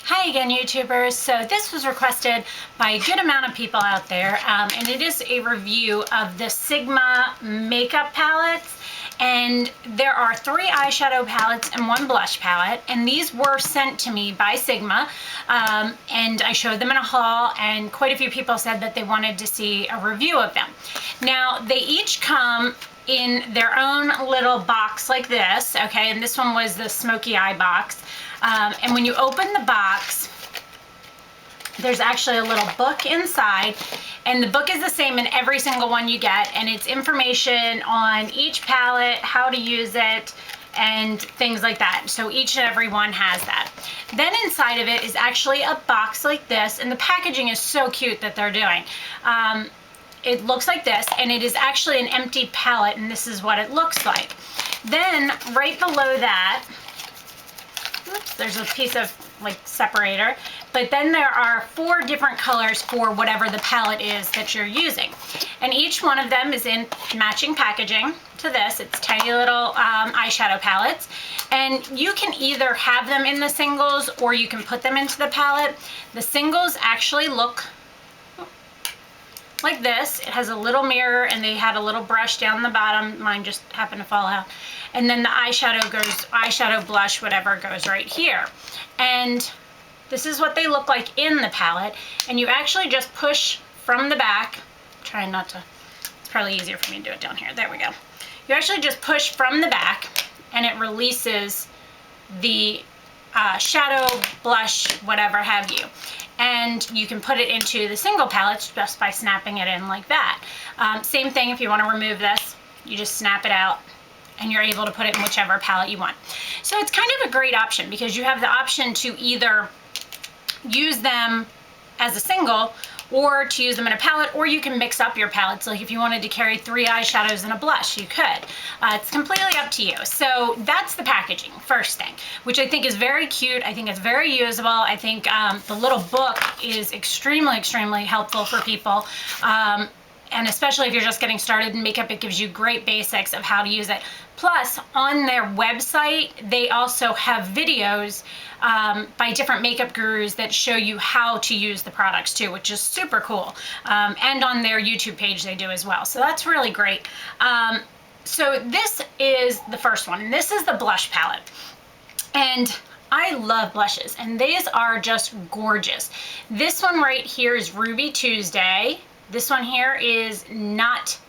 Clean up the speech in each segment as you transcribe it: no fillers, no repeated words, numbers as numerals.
Hi again, YouTubers. So this was requested by a good amount of people out there, and it is a review of the Sigma makeup palettes. And there are 3 eyeshadow palettes and 1 blush palette, and these were sent to me by Sigma, and I showed them in a haul, and quite a few people said that they wanted to see a review of them. Now, they each come in their own little box like this, okay, and this one was the Smokey Eye box. And when you open the box, there's actually a little book inside, and the book is the same in every single one you get, and it's information on each palette, how to use it, and things like that. So each and every one has that. Then inside of it is actually a box like this, and the packaging is so cute that they're doing. It looks like this, and it is actually an empty palette, and this is what it looks like. Then right below that, oops, there's a piece of like separator, but then there are 4 different colors for whatever the palette is that you're using, and each one of them is in matching packaging to this. It's tiny little eyeshadow palettes, and you can either have them in the singles or you can put them into the palette. The singles actually look like this. It has a little mirror, and they had a little brush down the bottom. Mine just happened to fall out. And then the eyeshadow blush, whatever, goes right here. And this is what they look like in the palette. And you actually just push from the back. I'm trying not to, it's probably easier for me to do it down here. There we go. You actually just push from the back, and it releases the shadow, blush, whatever have you. And you can put it into the single palettes just by snapping it in like that. Same thing if you want to remove this, you just snap it out, and you're able to put it in whichever palette you want. So it's kind of a great option because you have the option to either use them as a single or to use them in a palette, or you can mix up your palettes. Like if you wanted to carry 3 eyeshadows and a blush, you could. It's completely up to you. So that's the packaging, first thing, which I think is very cute. I think it's very usable. I think the little book is extremely, extremely helpful for people. And especially if you're just getting started in makeup, it gives you great basics of how to use it. Plus, on their website, they also have videos by different makeup gurus that show you how to use the products too, which is super cool. And on their YouTube page they do as well. So that's really great. So this is the first one, and this is the blush palette. And I love blushes, and these are just gorgeous. This one right here is Ruby Tuesday. This one here is Not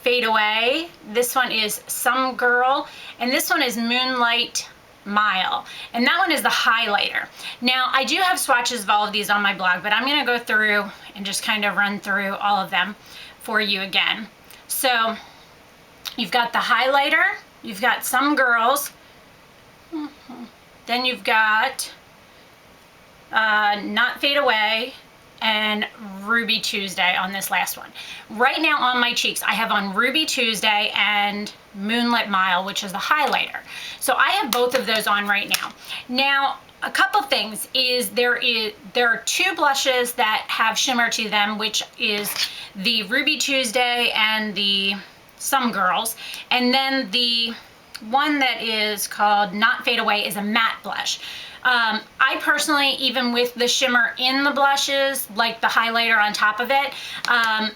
Fade Away. This one is Some Girl, and this one is Moonlight Mile, and that one is the highlighter. Now I do have swatches of all of these on my blog, but I'm going to go through and just kind of run through all of them for you again. So you've got the highlighter, you've got Some Girls, then you've got Not Fade Away, and Ruby Tuesday on this last one. Right now on my cheeks, I have on Ruby Tuesday and Moonlit Mile, which is the highlighter. So I have both of those on right now. Now, a couple things is there are 2 blushes that have shimmer to them, which is the Ruby Tuesday and the Some Girls. And then the one that is called Not Fade Away is a matte blush. I personally, even with the shimmer in the blushes, like the highlighter on top of it, I'll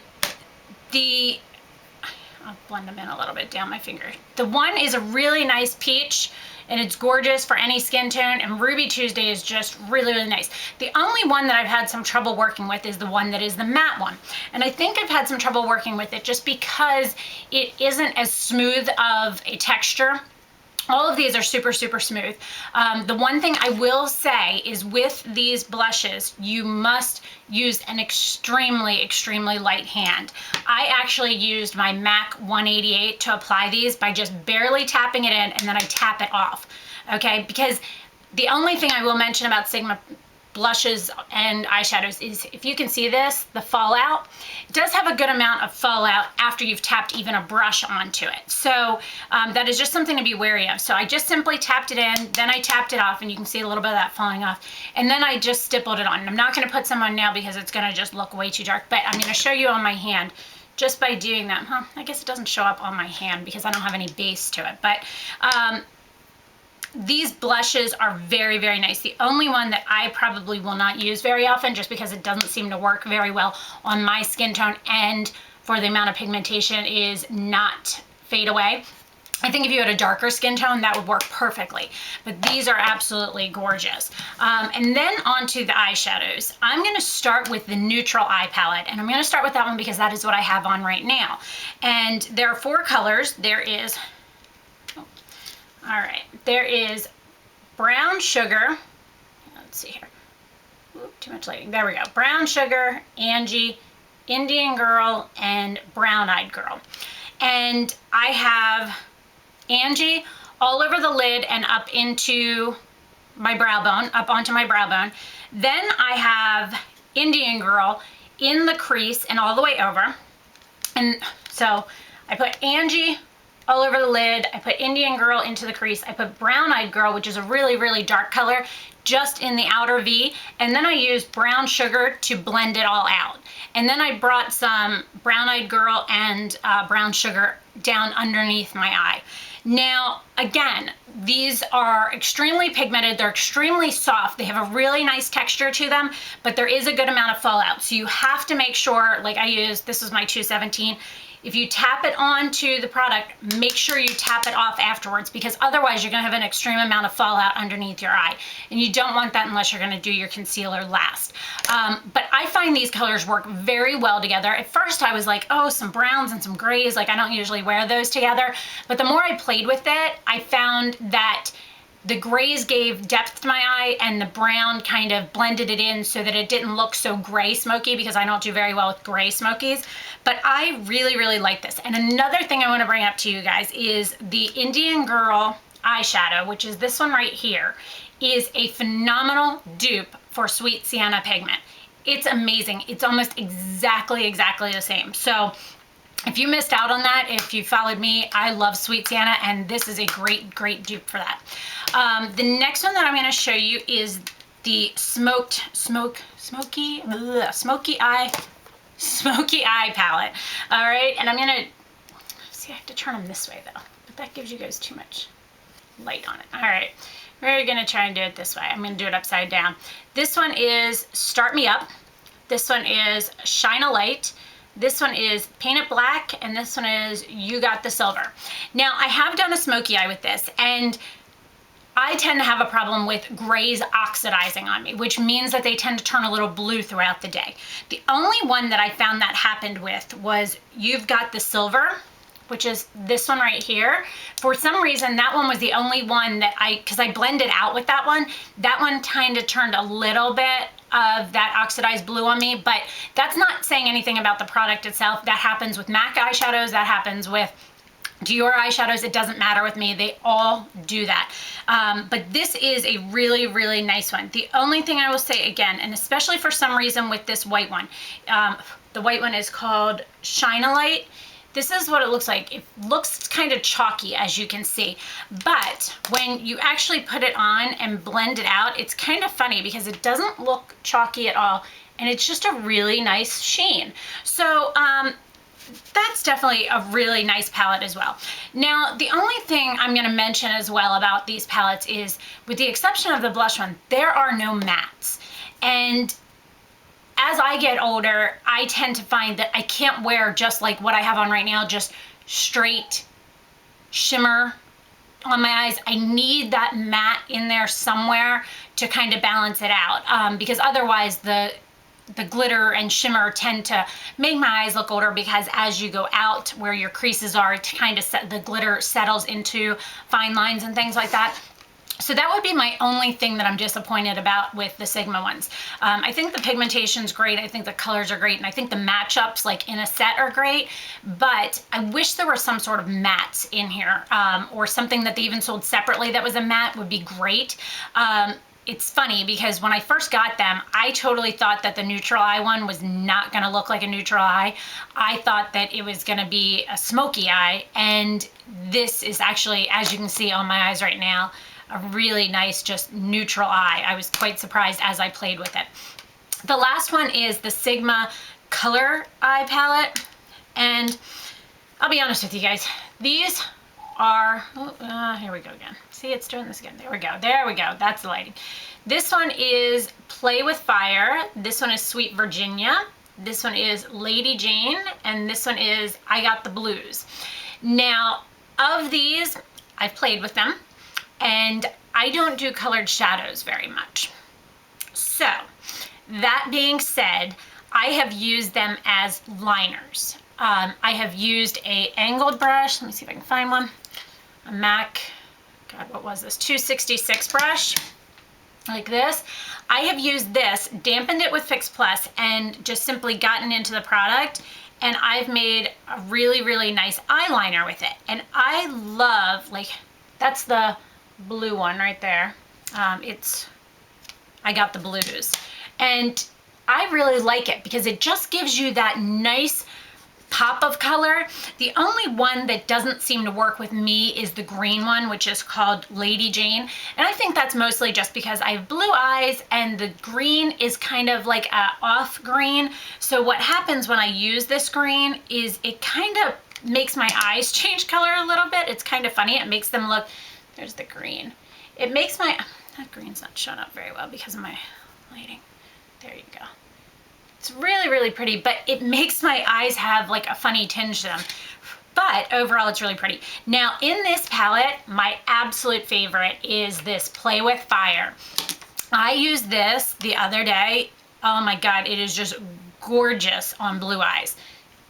blend them in a little bit down my finger. The one is a really nice peach, and it's gorgeous for any skin tone, and Ruby Tuesday is just really, really nice. The only one that I've had some trouble working with is the one that is the matte one. And I think I've had some trouble working with it just because it isn't as smooth of a texture. All of these are super, super smooth. The one thing I will say is with these blushes, you must use an extremely, extremely light hand. I actually used my MAC 188 to apply these by just barely tapping it in, and then I tap it off, okay? Because the only thing I will mention about Sigma blushes and eyeshadows is, if you can see this, the fallout, it does have a good amount of fallout after you've tapped even a brush onto it. So that is just something to be wary of. So I just simply tapped it in, then I tapped it off, and you can see a little bit of that falling off, and then I just stippled it on. And I'm not going to put some on now because it's going to just look way too dark, but I'm going to show you on my hand just by doing that. I guess it doesn't show up on my hand because I don't have any base to it, but these blushes are very, very nice. The only one that I probably will not use very often, just because it doesn't seem to work very well on my skin tone and for the amount of pigmentation, is Not Fade Away. I think if you had a darker skin tone, that would work perfectly. But these are absolutely gorgeous. And then onto the eyeshadows. I'm going to start with the Neutral Eye Palette. And I'm going to start with that one because that is what I have on right now. And there are 4 colors. There is, there is Brown Sugar. Let's see here. Ooh, too much lighting. There we go. Brown Sugar, Angie, Indian Girl, and Brown Eyed Girl. And I have Angie all over the lid and up into my brow bone, up onto my brow bone. Then I have Indian Girl in the crease and all the way over. And so I put Angie all over the lid. I put Indian Girl into the crease. I put Brown Eyed Girl, which is a really, really dark color, just in the outer V. And then I used Brown Sugar to blend it all out. And then I brought some Brown Eyed Girl and Brown Sugar down underneath my eye. Now, again, these are extremely pigmented. They're extremely soft. They have a really nice texture to them, but there is a good amount of fallout. So you have to make sure, like I used, this was my 217. If you tap it onto the product, make sure you tap it off afterwards, because otherwise you're gonna have an extreme amount of fallout underneath your eye. And you don't want that unless you're gonna do your concealer last. But I find these colors work very well together. At first I was like, oh, some browns and some grays, like I don't usually wear those together. But the more I played with it, I found that the grays gave depth to my eye and the brown kind of blended it in so that it didn't look so gray smoky, because I don't do very well with gray smokies. But I really, really like this. And another thing I want to bring up to you guys is the Indian Girl eyeshadow, which is this one right here, is a phenomenal dupe for Sweet Sienna pigment. It's amazing. It's almost exactly the same. So if you missed out on that, if you followed me, I love Sweet Sienna, and this is a great, great dupe for that. The next one that I'm going to show you is the Smoky Eye Palette. All right, and I'm going to, see, I have to turn them this way though, but that gives you guys too much light on it. All right, we're going to try and do it this way. I'm going to do it upside down. This one is Start Me Up. This one is Shine a Light. This one is Paint It Black, and this one is You Got the Silver. Now, I have done a smoky eye with this, and I tend to have a problem with grays oxidizing on me, which means that they tend to turn a little blue throughout the day. The only one that I found that happened with was You've Got the Silver, which is this one right here. For some reason, that one was the only one that because I blended out with that one kind of turned a little bit of that oxidized blue on me, but that's not saying anything about the product itself. That happens with MAC eyeshadows, that happens with Dior eyeshadows. It doesn't matter with me, they all do that. But this is a really, really nice one. The only thing I will say again, and especially for some reason with this white one, the white one is called Shine a Light. This is what it looks like. It looks kind of chalky, as you can see, but when you actually put it on and blend it out, it's kind of funny because it doesn't look chalky at all, and it's just a really nice sheen. So that's definitely a really nice palette as well. Now, the only thing I'm going to mention as well about these palettes is, with the exception of the blush one, there are no mattes. And as I get older, I tend to find that I can't wear just like what I have on right now, just straight shimmer on my eyes. I need that matte in there somewhere to kind of balance it out, because otherwise the glitter and shimmer tend to make my eyes look older, because as you go out where your creases are, to kind of the glitter settles into fine lines and things like that. So that would be my only thing that I'm disappointed about with the Sigma ones. I think the pigmentation's great, I think the colors are great, and I think the matchups like in a set are great, but I wish there were some sort of mattes in here, or something that they even sold separately that was a matte would be great. It's funny because when I first got them, I totally thought that the neutral eye one was not gonna look like a neutral eye. I thought that it was gonna be a smoky eye, and this is actually, as you can see on my eyes right now, a really nice just neutral eye. I was quite surprised as I played with it. The last one is the Sigma Color Eye Palette, and I'll be honest with you guys, these are, here we go again. See, it's doing this again. There we go. There we go. That's the lighting. This one is Play with Fire. This one is Sweet Virginia. This one is Lady Jane. And this one is I Got the Blues. Now, of these, I've played with them. And I don't do colored shadows very much. So, that being said, I have used them as liners. I have used a angled brush. Let me see if I can find one. A MAC, God, what was this? 266 brush, like this. I have used this, dampened it with Fix Plus, and just simply gotten into the product. And I've made a really, really nice eyeliner with it. And I love, like, that's the blue one right there. I Got the Blues. And I really like it because it just gives you that nice pop of color. The only one that doesn't seem to work with me is the green one, which is called Lady Jane. And I think that's mostly just because I have blue eyes and the green is kind of like a off green. So what happens when I use this green is it kind of makes my eyes change color a little bit. It's kind of funny. It makes them look, there's the green. It makes my, that green's not showing up very well because of my lighting. There you go. It's really, really pretty, but it makes my eyes have like a funny tinge to them. But overall, it's really pretty. Now, in this palette, my absolute favorite is this Play with Fire. I used this the other day. Oh my God, it is just gorgeous on blue eyes.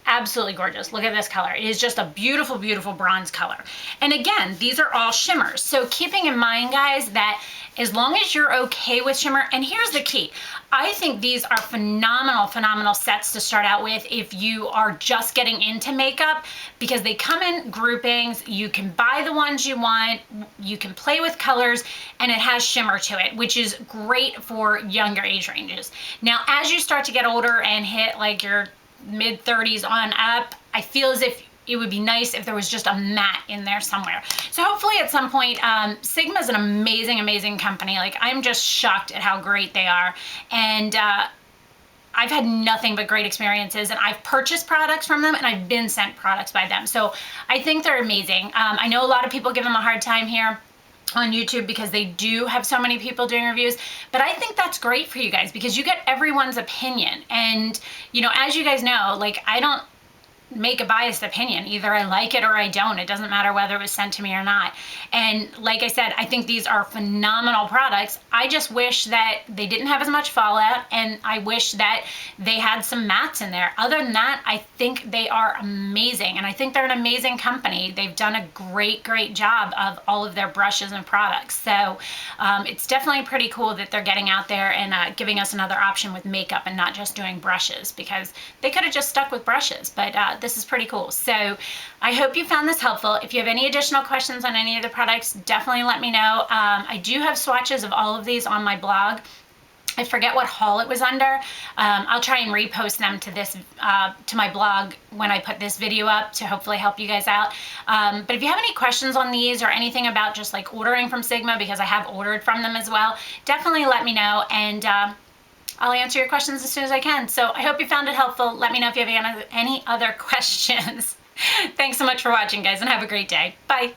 Absolutely gorgeous. Look at this color. It is just a beautiful, beautiful bronze color. And again, these are all shimmers. So keeping in mind, guys, that as long as you're okay with shimmer, and here's the key. I think these are phenomenal, phenomenal sets to start out with if you are just getting into makeup, because they come in groupings. You can buy the ones you want. You can play with colors, and it has shimmer to it, which is great for younger age ranges. Now, as you start to get older and hit like your mid-30s on up, I feel as if it would be nice if there was just a matte in there somewhere. So hopefully at some point, Sigma is an amazing, amazing company. Like, I'm just shocked at how great they are. And I've had nothing but great experiences, and I've purchased products from them, and I've been sent products by them. So I think they're amazing. I know a lot of people give them a hard time here on YouTube because they do have so many people doing reviews, but I think that's great for you guys because you get everyone's opinion. And, you know, as you guys know, like, I don't make a biased opinion. Either I like it or I don't. It doesn't matter whether it was sent to me or not. And like I said, I think these are phenomenal products. I just wish that they didn't have as much fallout, and I wish that they had some mattes in there. Other than that, I think they are amazing, and I think they're an amazing company. They've done a great, great job of all of their brushes and products. So it's definitely pretty cool that they're getting out there and giving us another option with makeup and not just doing brushes, because they could have just stuck with brushes, but this is pretty cool. So I hope you found this helpful. If you have any additional questions on any of the products, definitely let me know. I do have swatches of all of these on my blog. I forget what haul it was under. I'll try and repost them to this, to my blog when I put this video up to hopefully help you guys out. But if you have any questions on these or anything about just like ordering from Sigma, because I have ordered from them as well, definitely let me know, and I'll answer your questions as soon as I can. So I hope you found it helpful. Let me know if you have any other questions. Thanks so much for watching, guys, and have a great day. Bye.